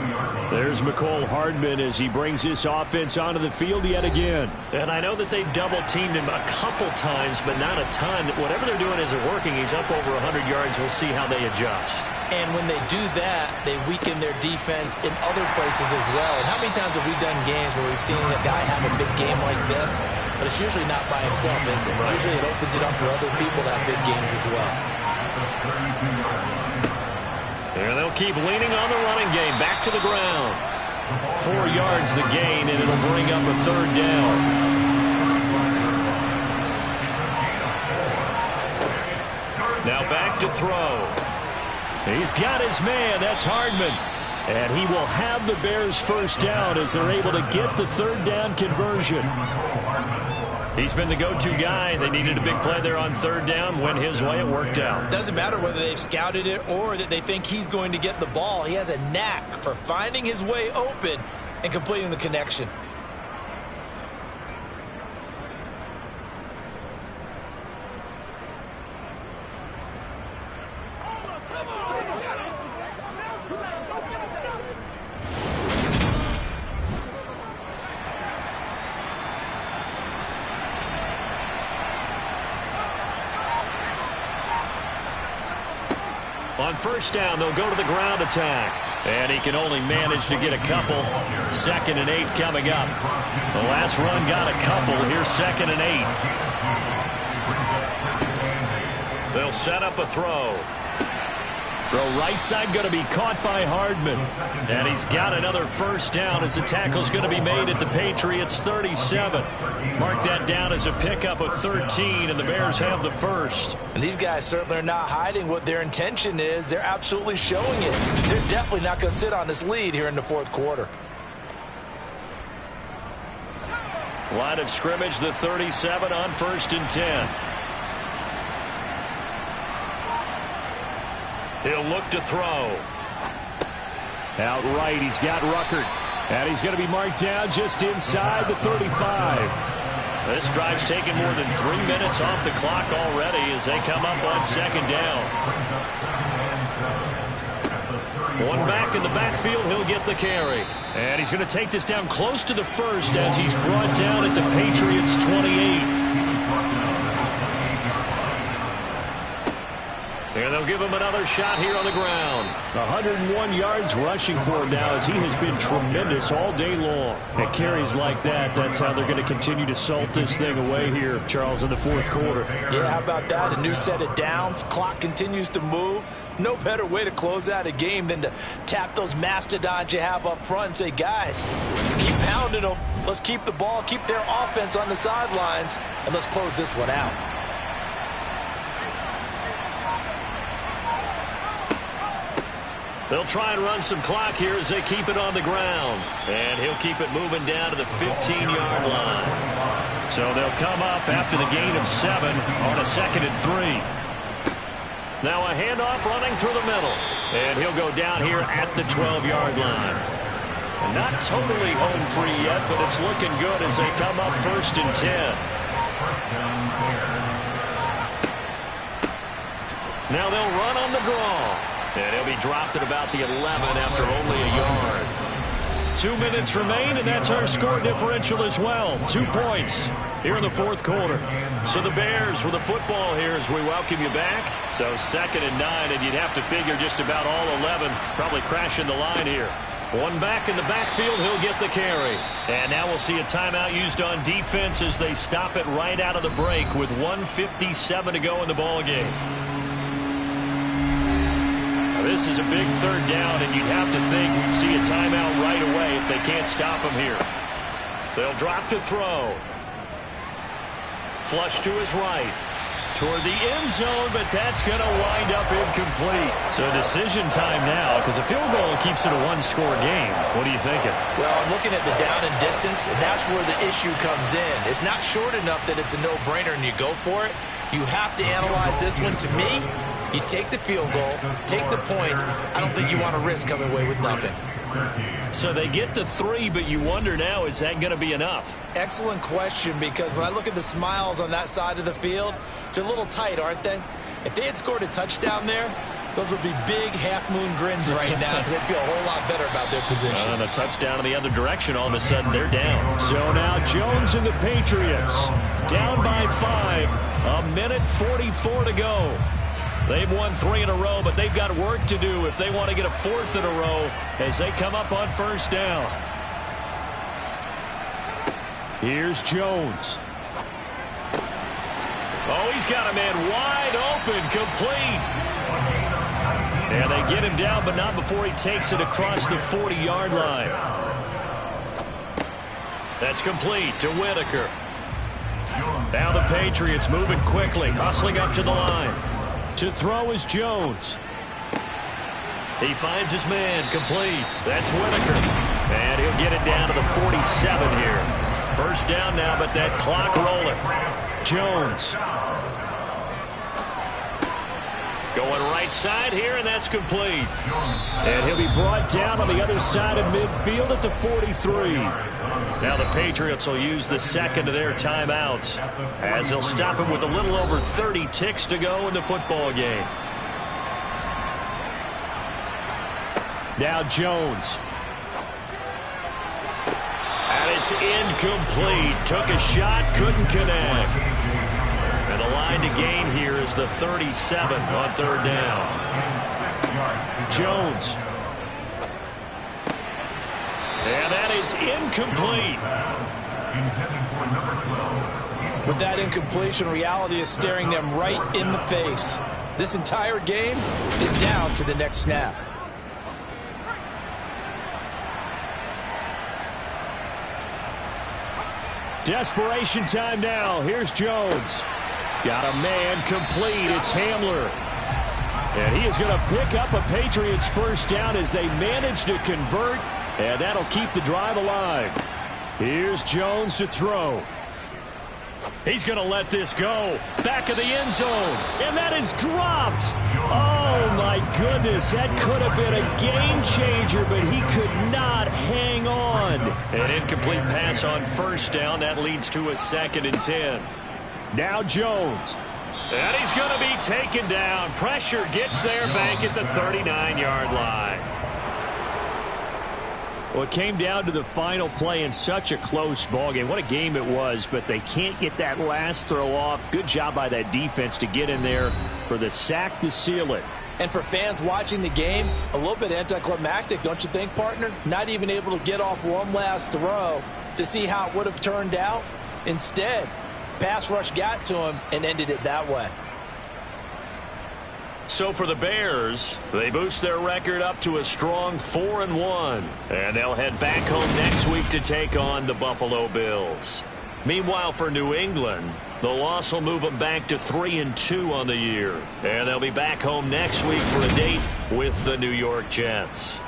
There's McCole Hardman as he brings this offense onto the field yet again. And I know that they've double-teamed him a couple times, but not a ton. Whatever they're doing isn't working. He's up over 100 yards. We'll see how they adjust. And when they do that, they weaken their defense in other places as well. And how many times have we done games where we've seen a guy have a big game like this, but it's usually not by himself, is it? Right. Usually it opens it up for other people to have big games as well. And they'll keep leaning on the running game. Back to the ground. 4 yards the gain, and it'll bring up a 3rd down. Now back to throw. He's got his man. That's Hardman. And he will have the Bears first down as they're able to get the 3rd down conversion. He's been the go-to guy. They needed a big play there on third down. Went his way. It worked out. Doesn't matter whether they've scouted it or that they think he's going to get the ball. He has a knack for finding his way open and completing the connection. On first down, they'll go to the ground attack. And he can only manage to get a couple. 2nd and 8 coming up. The last run got a couple. Here's 2nd and 8. They'll set up a throw. Throw right side going to be caught by Hardman. And he's got another first down as the tackle's going to be made at the Patriots 37. Mark that down as a pickup of 13, and the Bears have the first. And these guys certainly are not hiding what their intention is. They're absolutely showing it. They're definitely not going to sit on this lead here in the fourth quarter. Line of scrimmage, the 37 on 1st and 10. He'll look to throw. Out right, he's got Ruckert. And he's going to be marked down just inside the 35. This drive's taken more than 3 minutes off the clock already as they come up on 2nd down. One back in the backfield, he'll get the carry. And he's going to take this down close to the first as he's brought down at the Patriots 28. And they'll give him another shot here on the ground. 101 yards rushing for him now as he has been tremendous all day long. At carries like that, that's how they're going to continue to salt this thing away here, Charles, in the fourth quarter. Yeah, how about that? A new set of downs. Clock continues to move. No better way to close out a game than to tap those mastodons you have up front and say, guys, keep pounding them. Let's keep the ball, keep their offense on the sidelines, and let's close this one out. They'll try and run some clock here as they keep it on the ground. And he'll keep it moving down to the 15-yard line. So they'll come up after the gain of 7 on a 2nd and 3. Now a handoff running through the middle. And he'll go down here at the 12-yard line. And not totally home free yet, but it's looking good as they come up 1st and 10. Now they'll run on the draw. And he'll be dropped at about the 11 after only a yard. 2 minutes remain, and that's our score differential as well. 2 points here in the fourth quarter. So the Bears with the football here as we welcome you back. So 2nd and 9, and you'd have to figure just about all 11 probably crashing the line here. One back in the backfield, he'll get the carry. And now we'll see a timeout used on defense as they stop it right out of the break with 1:57 to go in the ballgame. This is a big third down, and you'd have to think we'd see a timeout right away if they can't stop him here. They'll drop to throw. Flush to his right. Toward the end zone, but that's going to wind up incomplete. So decision time now, because a field goal keeps it a one-score game. What are you thinking? Well, I'm looking at the down and distance, and that's where the issue comes in. It's not short enough that it's a no-brainer and you go for it. You have to analyze this one. To me, you take the field goal, take the points. I don't think you want to risk coming away with nothing. So they get the 3, but you wonder now, is that going to be enough? Excellent question, because when I look at the smiles on that side of the field, they're a little tight, aren't they? If they had scored a touchdown there, those would be big half-moon grins right now because they'd feel a whole lot better about their position. And a touchdown in the other direction, all of a sudden they're down. So now Jones and the Patriots down by 5. 1:44 to go. They've won 3 in a row, but they've got work to do if they want to get a 4th in a row as they come up on first down. Here's Jones. Oh, he's got a man wide open, complete. And they get him down, but not before he takes it across the 40-yard line. That's complete to Whitaker. Now the Patriots moving quickly, hustling up to the line. To throw is Jones. He finds his man, complete. That's Whitaker. And he'll get it down to the 47 here. First down now, but that clock rolling. Jones. Going right side here, and that's complete. And he'll be brought down on the other side of midfield at the 43. Now the Patriots will use the second of their timeouts as they'll stop him with a little over 30 ticks to go in the football game. Now Jones. And it's incomplete. Took a shot, couldn't connect. And the line to gain here is the 37 on third down. Jones. And that is incomplete. With that incompletion, reality is staring them right in the face. This entire game is down to the next snap. Desperation time now. Here's Jones. Got a man complete. It's Hamler. And he is going to pick up a Patriots first down as they manage to convert. And that'll keep the drive alive. Here's Jones to throw. He's going to let this go. Back of the end zone. And that is dropped. Oh, my goodness. That could have been a game changer, but he could not hang on. An incomplete pass on first down. That leads to a 2nd and 10. Now Jones. And he's going to be taken down. Pressure gets there back at the 39-yard line. Well, it came down to the final play in such a close ballgame. What a game it was, but they can't get that last throw off. Good job by that defense to get in there for the sack to seal it. And for fans watching the game, a little bit anticlimactic, don't you think, partner? Not even able to get off one last throw to see how it would have turned out. Instead, pass rush got to him and ended it that way. So for the Bears, they boost their record up to a strong 4-1. And they'll head back home next week to take on the Buffalo Bills. Meanwhile, for New England, the loss will move them back to 3-2 on the year. And they'll be back home next week for a date with the New York Jets.